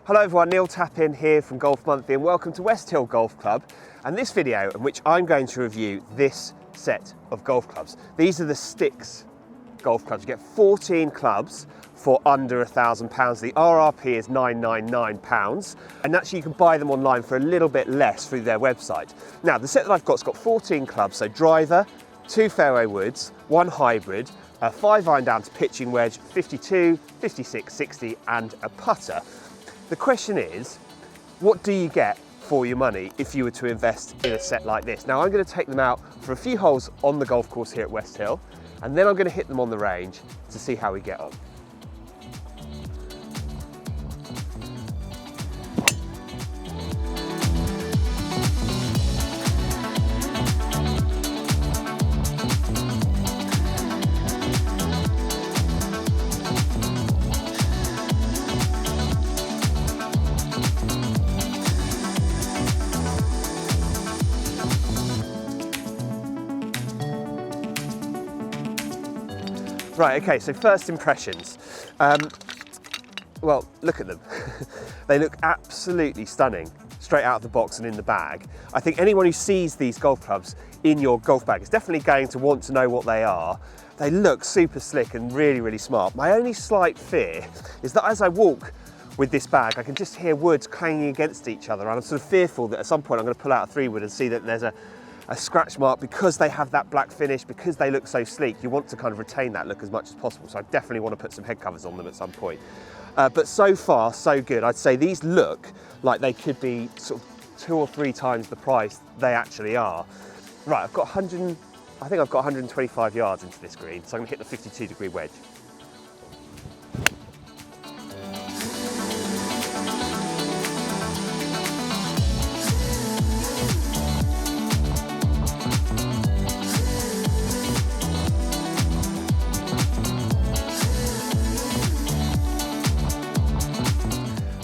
Hello everyone, Neil Tappin here from Golf Monthly and welcome to West Hill Golf Club and this video in which I'm going to review this set of golf clubs. These are the Stix golf clubs. You get 14 clubs for under £1,000. The RRP is £999 and actually you can buy them online for a little bit less through their website. Now the set that I've got's got 14 clubs, so driver, 2 fairway woods, 1 hybrid, a 5-iron down to pitching wedge, 52, 56, 60 and a putter. The question is, what do you get for your money if you were to invest in a set like this? Now I'm going to take them out for a few holes on the golf course here at West Hill, and then I'm going to hit them on the range to see how we get on. Right, okay, so first impressions. Well, look at them. They look absolutely stunning, straight out of the box and in the bag. I think anyone who sees these golf clubs in your golf bag is definitely going to want to know what they are. They look super slick and really, really smart. My only slight fear is that as I walk with this bag, I can just hear woods clanging against each other, and I'm sort of fearful that at some point I'm going to pull out a 3-wood and see that there's a scratch mark because they have that black finish, because they look so sleek. You want to kind of retain that look as much as possible, so I definitely want to put some head covers on them at some point. But so far, so good. I'd say these look like they could be sort of 2 or 3 times the price they actually are. Right, I think I've got 125 yards into this green, so I'm going to hit the 52 degree wedge.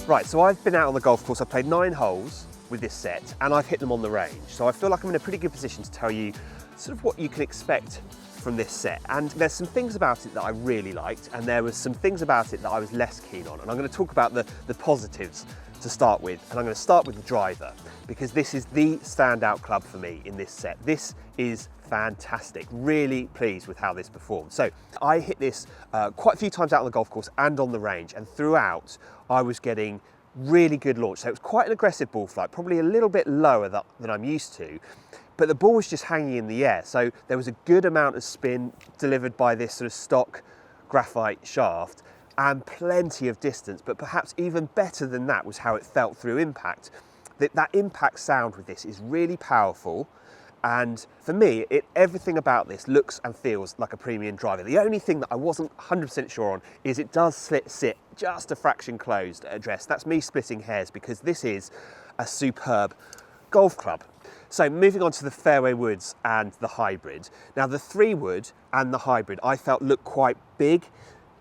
Right, so I've been out on the golf course, I've played 9 holes with this set and I've hit them on the range. So I feel like I'm in a pretty good position to tell you sort of what you can expect from this set. And there's some things about it that I really liked and there was some things about it that I was less keen on. And I'm going to talk about the positives to start with. And I'm going to start with the driver because this is the standout club for me in this set. This is fantastic, really pleased with how this performed. So I hit this quite a few times out on the golf course and on the range, and throughout I was getting really good launch. So it was quite an aggressive ball flight, probably a little bit lower than I'm used to, but the ball was just hanging in the air. So there was a good amount of spin delivered by this sort of stock graphite shaft and plenty of distance, but perhaps even better than that was how it felt through impact. That impact sound with this is really powerful. And for me, everything about this looks and feels like a premium driver. The only thing that I wasn't 100% sure on is it does sit just a fraction closed at address. That's me splitting hairs because this is a superb golf club. So moving on to the fairway woods and the hybrid. Now the 3-wood and the hybrid I felt looked quite big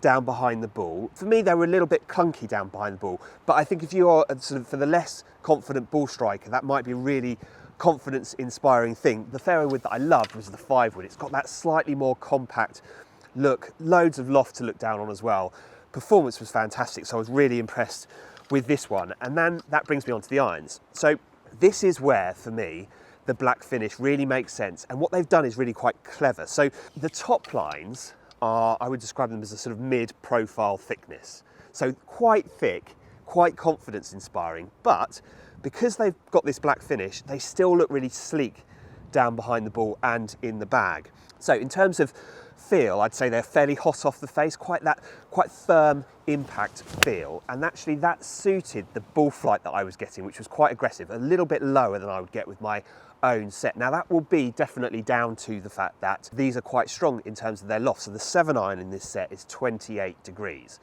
down behind the ball. For me, they were a little bit clunky down behind the ball, but I think if you are sort of for the less confident ball striker, that might be really confidence inspiring thing. The fairway wood that I loved was the 5-wood. It's got that slightly more compact look, loads of loft to look down on as well. Performance was fantastic, so I was really impressed with this one. And then that brings me on to the irons. So this is where, for me, the black finish really makes sense. And what they've done is really quite clever. So the top lines are, I would describe them as a sort of mid-profile thickness. So quite thick, quite confidence inspiring, but because they've got this black finish, they still look really sleek down behind the ball and in the bag. So in terms of feel, I'd say they're fairly hot off the face, quite firm impact feel. And actually that suited the ball flight that I was getting, which was quite aggressive, a little bit lower than I would get with my own set. Now that will be definitely down to the fact that these are quite strong in terms of their loft. So the 7-iron in this set is 28 degrees,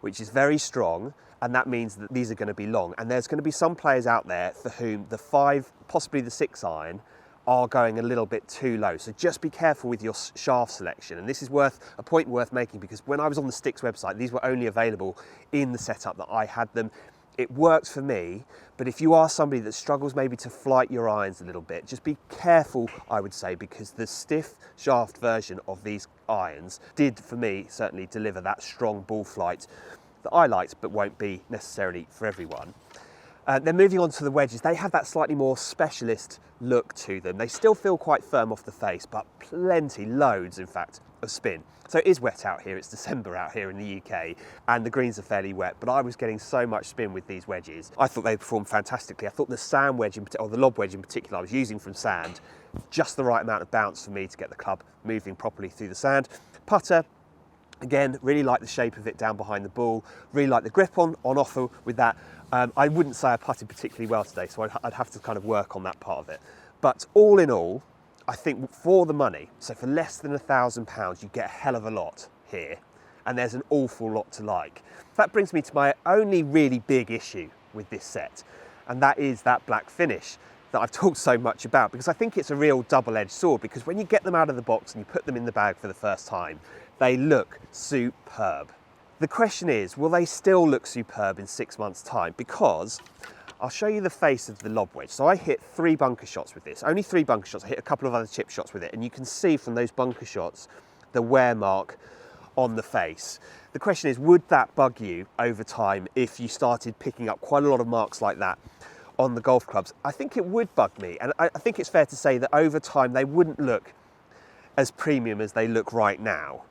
which is very strong. And that means that these are going to be long. And there's going to be some players out there for whom the 5, possibly the 6-iron, are going a little bit too low. So just be careful with your shaft selection. And this is a point worth making because when I was on the Stix website, these were only available in the setup that I had them. It worked for me, but if you are somebody that struggles maybe to flight your irons a little bit, just be careful, I would say, because the stiff shaft version of these irons did, for me, certainly deliver that strong ball flight that I liked, but won't be necessarily for everyone. Then moving on to the wedges, they have that slightly more specialist look to them. They still feel quite firm off the face, but loads in fact, of spin. So it is wet out here, it's December out here in the UK, and the greens are fairly wet, but I was getting so much spin with these wedges. I thought they performed fantastically. I thought the sand wedge, or the lob wedge in particular, I was using from sand, just the right amount of bounce for me to get the club moving properly through the sand. Putter, again, really like the shape of it down behind the ball, really like the grip on offer with that. I wouldn't say I putted particularly well today, so I'd have to kind of work on that part of it. But all in all, I think for the money, so for less than £1,000, you get a hell of a lot here, and there's an awful lot to like. That brings me to my only really big issue with this set, and that is that black finish that I've talked so much about, because I think it's a real double-edged sword, because when you get them out of the box and you put them in the bag for the first time, they look superb. The question is, will they still look superb in 6 months' time? Because I'll show you the face of the lob wedge. So I hit 3 bunker shots with this, only 3 bunker shots. I hit a couple of other chip shots with it, and you can see from those bunker shots the wear mark on the face. The question is, would that bug you over time if you started picking up quite a lot of marks like that on the golf clubs? I think it would bug me, and I think it's fair to say that over time they wouldn't look as premium as they look right now.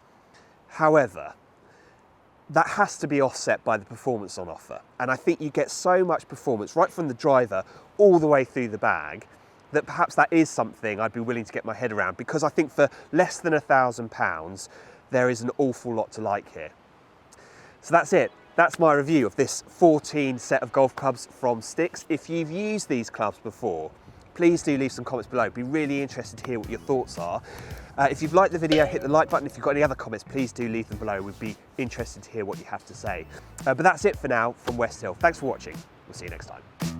However, that has to be offset by the performance on offer. And I think you get so much performance right from the driver all the way through the bag that perhaps that is something I'd be willing to get my head around, because I think for less than £1,000, there is an awful lot to like here. So that's it. That's my review of this 14 set of golf clubs from Stix. If you've used these clubs before, please do leave some comments below. I'd be really interested to hear what your thoughts are. If you've liked the video, hit the like button. If you've got any other comments, please do leave them below. We'd be interested to hear what you have to say. But that's it for now from West Hill. Thanks for watching. We'll see you next time.